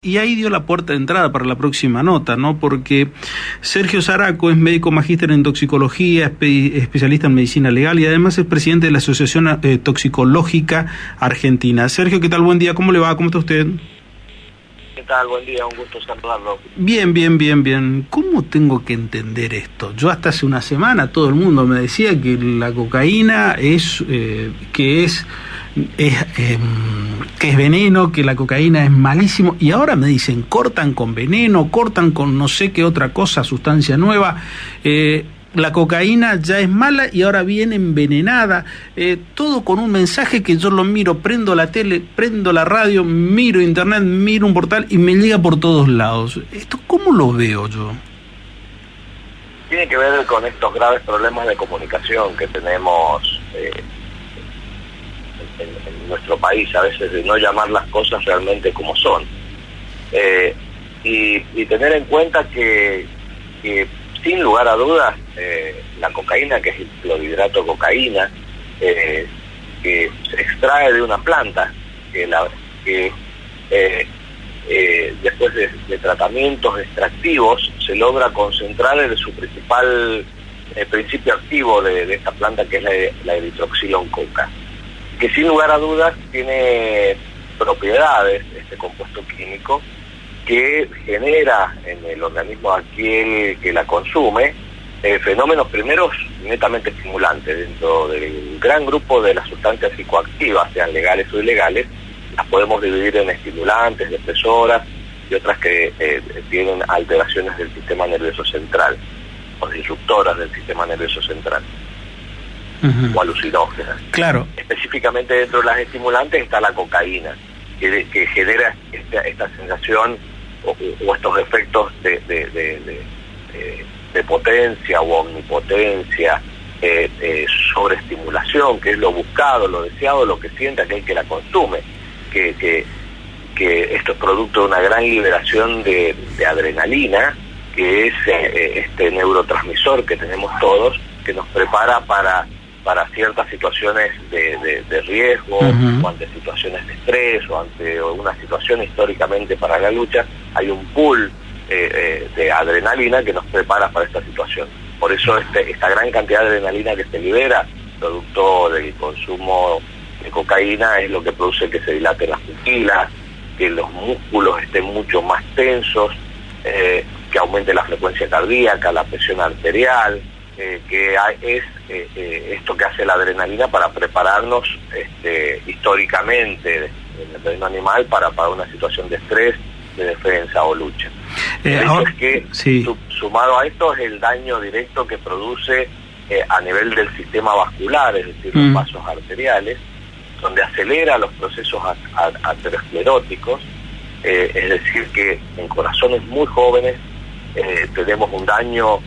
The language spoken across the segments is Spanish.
Y ahí dio la puerta de entrada para la próxima nota, ¿no? Porque Sergio Zaraco es médico magíster en toxicología, especialista en medicina legal y además es presidente de la Asociación Toxicológica Argentina. Sergio, ¿qué tal? Buen día, ¿cómo le va? ¿Cómo está usted? ¿Qué tal? Buen día, un gusto saludarlo. Bien. ¿Cómo tengo que entender esto? Yo hasta hace una semana todo el mundo me decía que la cocaína es veneno, que la cocaína es malísimo, y ahora me dicen cortan con veneno, cortan con no sé qué otra cosa, sustancia nueva. La cocaína ya es mala y ahora viene envenenada, todo con un mensaje que yo lo miro, prendo la tele, prendo la radio, miro internet, miro un portal y me llega por todos lados. ¿Esto cómo lo veo yo? Tiene que ver con estos graves problemas de comunicación que tenemos en nuestro país, a veces de no llamar las cosas realmente como son. Y tener en cuenta que sin lugar a dudas, la cocaína, que es el clorhidrato de cocaína, que se extrae de una planta, que después de tratamientos extractivos se logra concentrar en su principal principio activo de esta planta, que es la eritroxiloncoca, que sin lugar a dudas tiene propiedades, este compuesto químico, que genera en el organismo aquel que la consume fenómenos primeros netamente estimulantes. Dentro del gran grupo de las sustancias psicoactivas, sean legales o ilegales, las podemos dividir en estimulantes, depresoras y otras que tienen alteraciones del sistema nervioso central, o disruptoras del sistema nervioso central, o alucinógenas. Claro. Específicamente dentro de las estimulantes está la cocaína, que genera esta sensación o estos efectos de potencia o omnipotencia, sobreestimulación, que es lo buscado, lo deseado, lo que siente aquel que la consume, que esto es producto de una gran liberación de adrenalina, que es este neurotransmisor que tenemos todos, que nos prepara para ciertas situaciones de riesgo, o ante situaciones de estrés, o ante una situación históricamente para la lucha. Hay un pool de adrenalina que nos prepara para esta situación. Por eso esta gran cantidad de adrenalina que se libera, producto del consumo de cocaína, es lo que produce que se dilaten las pupilas, que los músculos estén mucho más tensos, que aumente la frecuencia cardíaca, la presión arterial, que es esto que hace la adrenalina para prepararnos históricamente en el reino animal para una situación de estrés, de defensa o lucha. El hecho es que sumado a esto es el daño directo que produce a nivel del sistema vascular, es decir, los vasos arteriales, donde acelera los procesos ateroscleróticos, es decir, que en corazones muy jóvenes tenemos un daño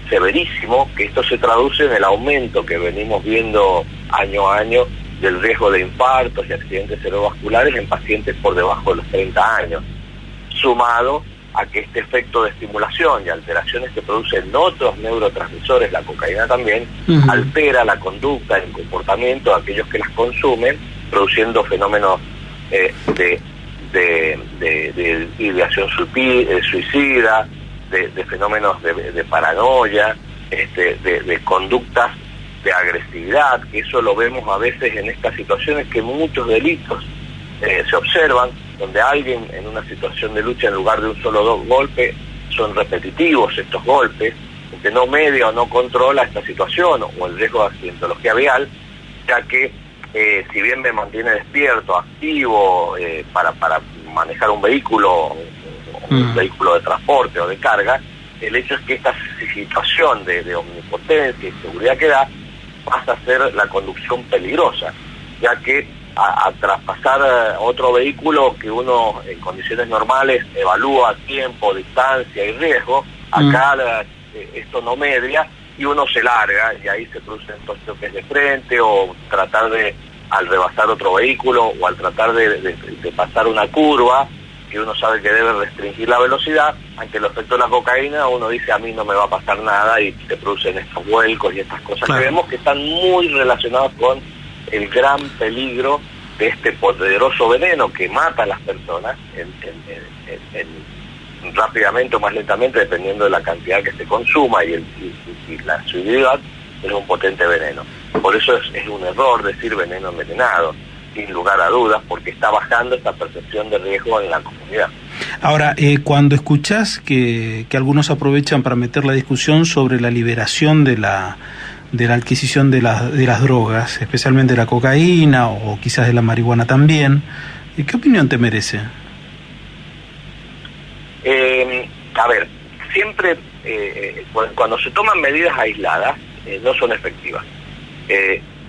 severísimo, que esto se traduce en el aumento que venimos viendo año a año del riesgo de infartos y accidentes cerebrovasculares en pacientes por debajo de los 30 años, sumado a que este efecto de estimulación y alteraciones que producen otros neurotransmisores, la cocaína también, altera la conducta y el comportamiento de aquellos que las consumen, produciendo fenómenos de ideación suicida, de fenómenos de paranoia, de conductas de agresividad, que eso lo vemos a veces en estas situaciones, que muchos delitos se observan, donde alguien en una situación de lucha, en lugar de un solo golpe, son repetitivos estos golpes, porque no media o no controla esta situación o el riesgo de accidentología vial, ya que si bien me mantiene despierto, activo, para manejar un vehículo, un vehículo de transporte o de carga, el hecho es que esta situación de omnipotencia y seguridad que da pasa a ser la conducción peligrosa, ya que a traspasar otro vehículo que uno en condiciones normales evalúa tiempo, distancia y riesgo, acá esto no media y uno se larga y ahí se producen estos choques de frente, o tratar al rebasar otro vehículo, o al tratar de pasar una curva que uno sabe que debe restringir la velocidad. Ante el efecto de la cocaína uno dice, a mí no me va a pasar nada, y se producen estos vuelcos y estas cosas que vemos que están muy relacionadas con el gran peligro este poderoso veneno que mata a las personas rápidamente o más lentamente, dependiendo de la cantidad que se consuma y la asiduidad, es un potente veneno. Por eso es un error decir veneno envenenado, sin lugar a dudas, porque está bajando esta percepción de riesgo en la comunidad. Ahora, cuando escuchás que algunos aprovechan para meter la discusión sobre la liberación de la adquisición de las drogas, especialmente la cocaína o quizás de la marihuana también, ¿qué opinión te merece? A ver, siempre cuando se toman medidas aisladas no son efectivas.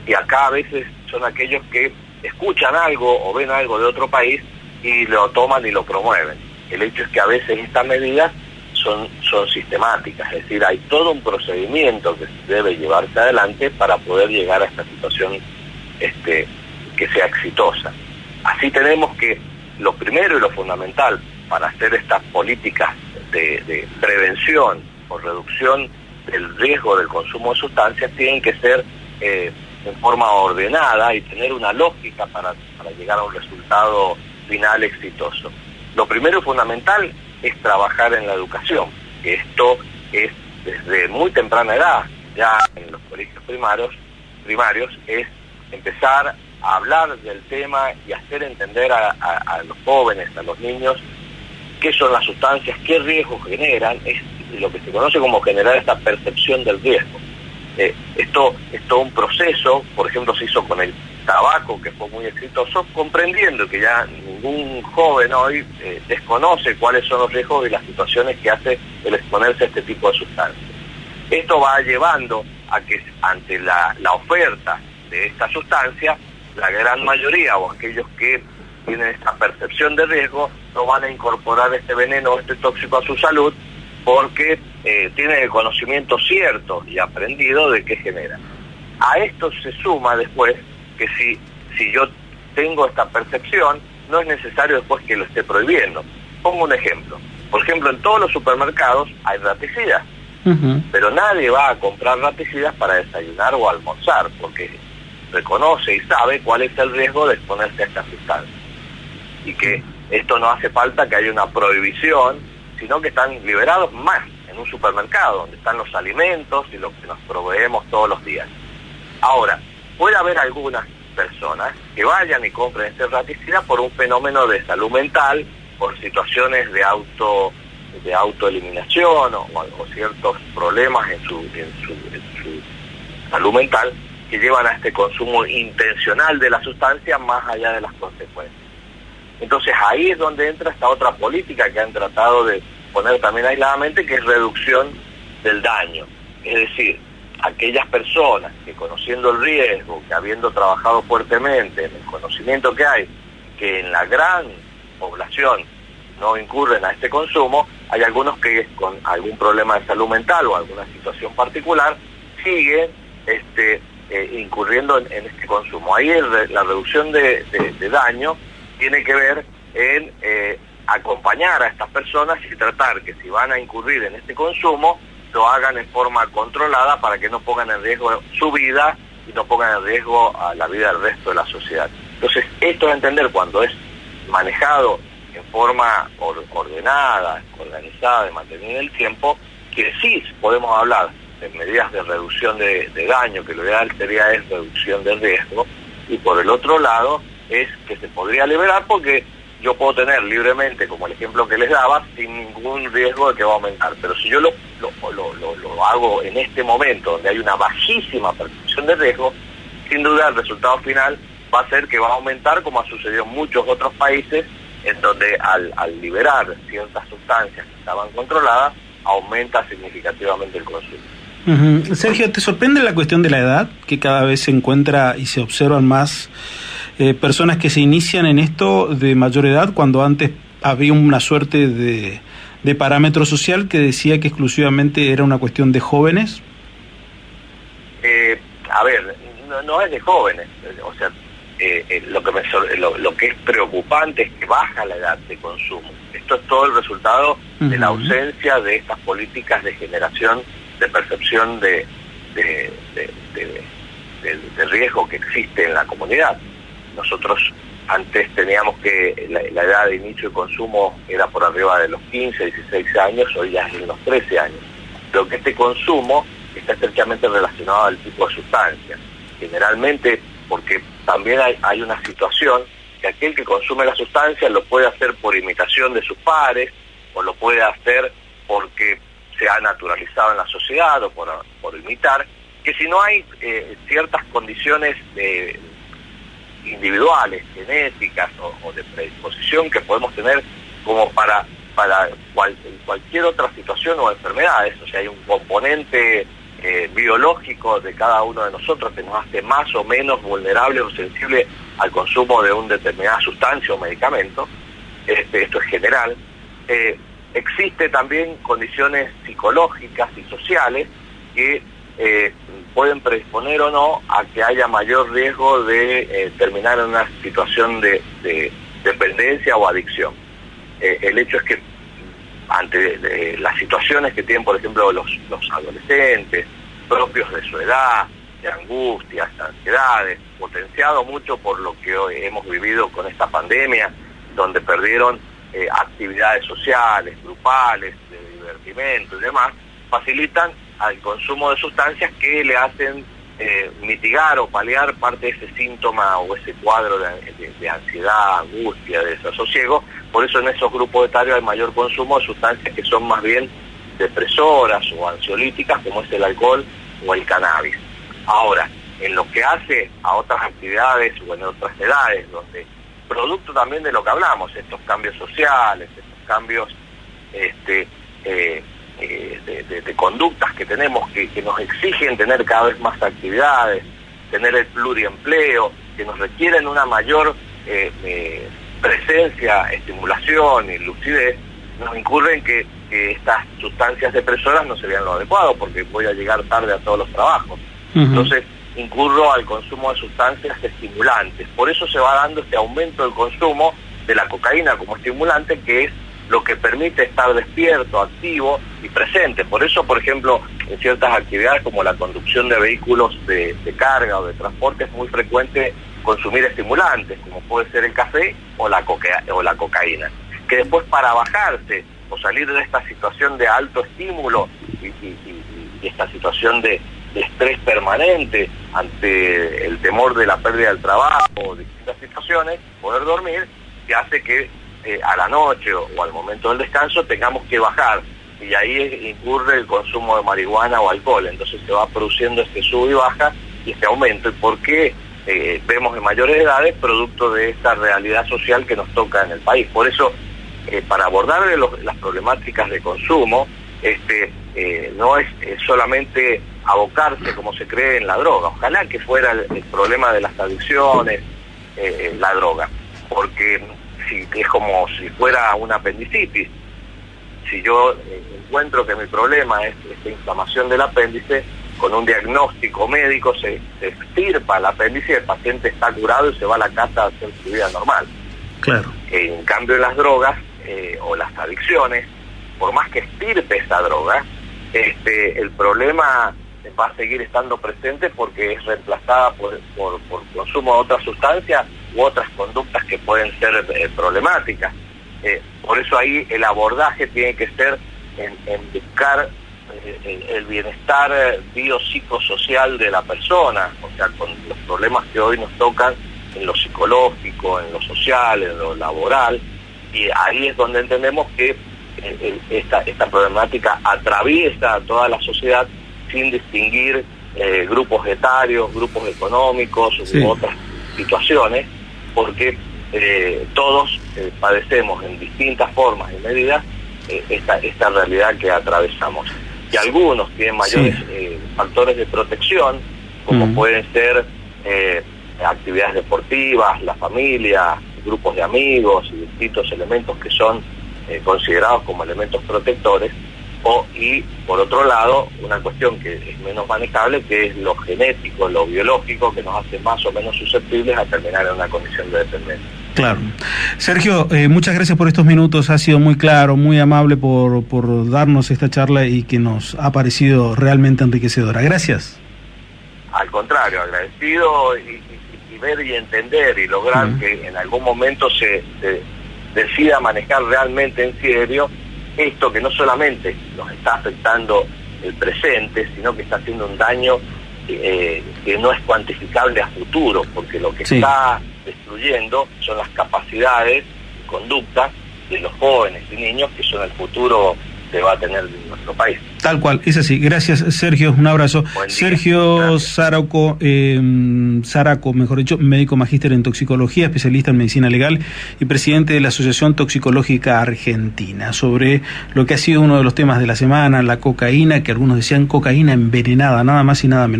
Y acá a veces son aquellos que escuchan algo o ven algo de otro país y lo toman y lo promueven. El hecho es que a veces estas medidas son sistemáticas, es decir, hay todo un procedimiento que debe llevarse adelante para poder llegar a esta situación que sea exitosa. Así tenemos que lo primero y lo fundamental para hacer estas políticas de prevención o reducción del riesgo del consumo de sustancias tienen que ser en forma ordenada y tener una lógica para llegar a un resultado final exitoso. Lo primero y fundamental es trabajar en la educación, que esto es desde muy temprana edad, ya en los colegios primarios, es empezar a hablar del tema y hacer entender a los jóvenes, a los niños, qué son las sustancias, qué riesgos generan, es lo que se conoce como generar esta percepción del riesgo. Esto es todo un proceso, por ejemplo se hizo con el tabaco, que fue muy exitoso, comprendiendo que ya ningún joven hoy desconoce cuáles son los riesgos y las situaciones que hace el exponerse a este tipo de sustancias. Esto va llevando a que ante la oferta de esta sustancia, la gran mayoría o aquellos que tienen esta percepción de riesgo no van a incorporar este veneno o este tóxico a su salud porque tienen el conocimiento cierto y aprendido de qué genera. A esto se suma después que si yo tengo esta percepción, no es necesario después que lo esté prohibiendo. Pongo un ejemplo. Por ejemplo, en todos los supermercados hay raticidas, pero nadie va a comprar raticidas para desayunar o almorzar, porque reconoce y sabe cuál es el riesgo de exponerse a esta sustancia. Y que esto no hace falta que haya una prohibición, sino que están liberados más en un supermercado, donde están los alimentos y lo que nos proveemos todos los días. Ahora, puede haber algunas personas que vayan y compren este raticida por un fenómeno de salud mental, por situaciones de autoeliminación o ciertos problemas en su salud mental que llevan a este consumo intencional de la sustancia más allá de las consecuencias. Entonces ahí es donde entra esta otra política que han tratado de poner también aisladamente, que es reducción del daño. Es decir, aquellas personas que conociendo el riesgo, que habiendo trabajado fuertemente en el conocimiento que hay, que en la gran población no incurren a este consumo, hay algunos que con algún problema de salud mental o alguna situación particular siguen incurriendo en este consumo. Ahí la reducción de daño tiene que ver en acompañar a estas personas y tratar que si van a incurrir en este consumo, lo hagan en forma controlada para que no pongan en riesgo su vida y no pongan en riesgo a la vida del resto de la sociedad. Entonces, esto de entender cuando es manejado en forma ordenada, organizada, de mantener el tiempo, que sí podemos hablar de medidas de reducción de daño, que lo ideal sería es reducción del riesgo, y por el otro lado es que se podría liberar porque yo puedo tener libremente, como el ejemplo que les daba, sin ningún riesgo de que va a aumentar. Pero si yo lo hago en este momento, donde hay una bajísima percepción de riesgo, sin duda el resultado final va a ser que va a aumentar, como ha sucedido en muchos otros países, en donde al liberar ciertas sustancias que estaban controladas, aumenta significativamente el consumo. Sergio, ¿te sorprende la cuestión de la edad? Que cada vez se encuentra y se observan más personas que se inician en esto de mayor edad, cuando antes había una suerte de parámetro social que decía que exclusivamente era una cuestión de jóvenes. A ver, no es de jóvenes, o sea, lo que es preocupante es que baja la edad de consumo. Esto es todo el resultado de la ausencia de estas políticas de generación de percepción de riesgo que existe en la comunidad. nosotros antes teníamos que la edad de inicio de consumo era por arriba de los 15, 16 años, hoy ya es en los 13 años. Pero que este consumo está estrechamente relacionado al tipo de sustancia. Generalmente, porque también hay una situación que aquel que consume la sustancia lo puede hacer por imitación de sus pares, o lo puede hacer porque se ha naturalizado en la sociedad, o por imitar, que si no hay ciertas condiciones individuales, genéticas o de predisposición que podemos tener como para cualquier otra situación o enfermedades, o sea, hay un componente biológico de cada uno de nosotros que nos hace más o menos vulnerables o sensibles al consumo de una determinada sustancia o medicamento. Esto es general. Existe también condiciones psicológicas y sociales que pueden predisponer o no a que haya mayor riesgo de terminar en una situación de dependencia o adicción. El hecho es que ante las situaciones que tienen, por ejemplo, los adolescentes, propios de su edad, de angustias, ansiedades, potenciado mucho por lo que hoy hemos vivido con esta pandemia, donde perdieron actividades sociales, grupales, de divertimento y demás, facilitan al consumo de sustancias que le hacen mitigar o paliar parte de ese síntoma o ese cuadro de ansiedad, angustia, de desasosiego. Por eso en esos grupos etarios hay mayor consumo de sustancias que son más bien depresoras o ansiolíticas, como es el alcohol o el cannabis. Ahora, en lo que hace a otras actividades o en otras edades, donde producto también de lo que hablamos, estos cambios sociales, estos cambios de conductas que tenemos, que nos exigen tener cada vez más actividades, tener el pluriempleo, que nos requieren una mayor presencia, estimulación y lucidez, nos incurren que estas sustancias depresoras no serían lo adecuado, porque voy a llegar tarde a todos los trabajos. Entonces incurro al consumo de sustancias estimulantes. Por eso se va dando este aumento del consumo de la cocaína como estimulante, que es lo que permite estar despierto, activo y presente. Por eso, por ejemplo, en ciertas actividades como la conducción de vehículos de carga o de transporte es muy frecuente consumir estimulantes, como puede ser el café o la cocaína, que después, para bajarse o salir de esta situación de alto estímulo y esta situación de estrés permanente ante el temor de la pérdida del trabajo o distintas situaciones, poder dormir, que hace que a la noche o al momento del descanso tengamos que bajar, y ahí incurre el consumo de marihuana o alcohol. Entonces se va produciendo este sub y baja y este aumento. ¿Y por qué vemos en mayores edades? Producto de esta realidad social que nos toca en el país. Por eso, para abordar las problemáticas de consumo, no es solamente abocarse como se cree en la droga. Ojalá que fuera el problema de las adicciones la droga, porque es como si fuera una apendicitis. Si yo encuentro que mi problema es esta inflamación del apéndice, con un diagnóstico médico se extirpa el apéndice y el paciente está curado y se va a la casa a hacer su vida normal. Claro. En cambio, las drogas o las adicciones, por más que estirpe esa droga, el problema va a seguir estando presente porque es reemplazada por consumo de otras sustancias u otras conductas que pueden ser problemáticas. Por eso ahí el abordaje tiene que ser en buscar el bienestar biopsicosocial de la persona, o sea, con los problemas que hoy nos tocan en lo psicológico, en lo social, en lo laboral, y ahí es donde entendemos que esta problemática atraviesa a toda la sociedad sin distinguir grupos etarios, grupos económicos u otras situaciones, porque todos padecemos en distintas formas y medidas esta realidad que atravesamos. Y algunos tienen mayores factores de protección, como pueden ser actividades deportivas, la familia, grupos de amigos y distintos elementos que son considerados como elementos protectores, y por otro lado una cuestión que es menos manejable, que es lo genético, lo biológico, que nos hace más o menos susceptibles a terminar en una condición de dependencia. Claro. Sergio, muchas gracias por estos minutos, ha sido muy claro, muy amable por darnos esta charla y que nos ha parecido realmente enriquecedora. Gracias. Al contrario, agradecido y ver y entender y lograr que en algún momento se decida manejar realmente en serio esto que no solamente nos está afectando el presente, sino que está haciendo un daño que no es cuantificable a futuro, porque lo que está destruyendo son las capacidades y conductas de los jóvenes y niños que son el futuro que va a tener nuestro país. Tal cual, es así. Gracias, Sergio, un abrazo. Sergio Zaraco, mejor dicho, médico magíster en toxicología, especialista en medicina legal y presidente de la Asociación Toxicológica Argentina, sobre lo que ha sido uno de los temas de la semana, la cocaína, que algunos decían cocaína envenenada, nada más y nada menos.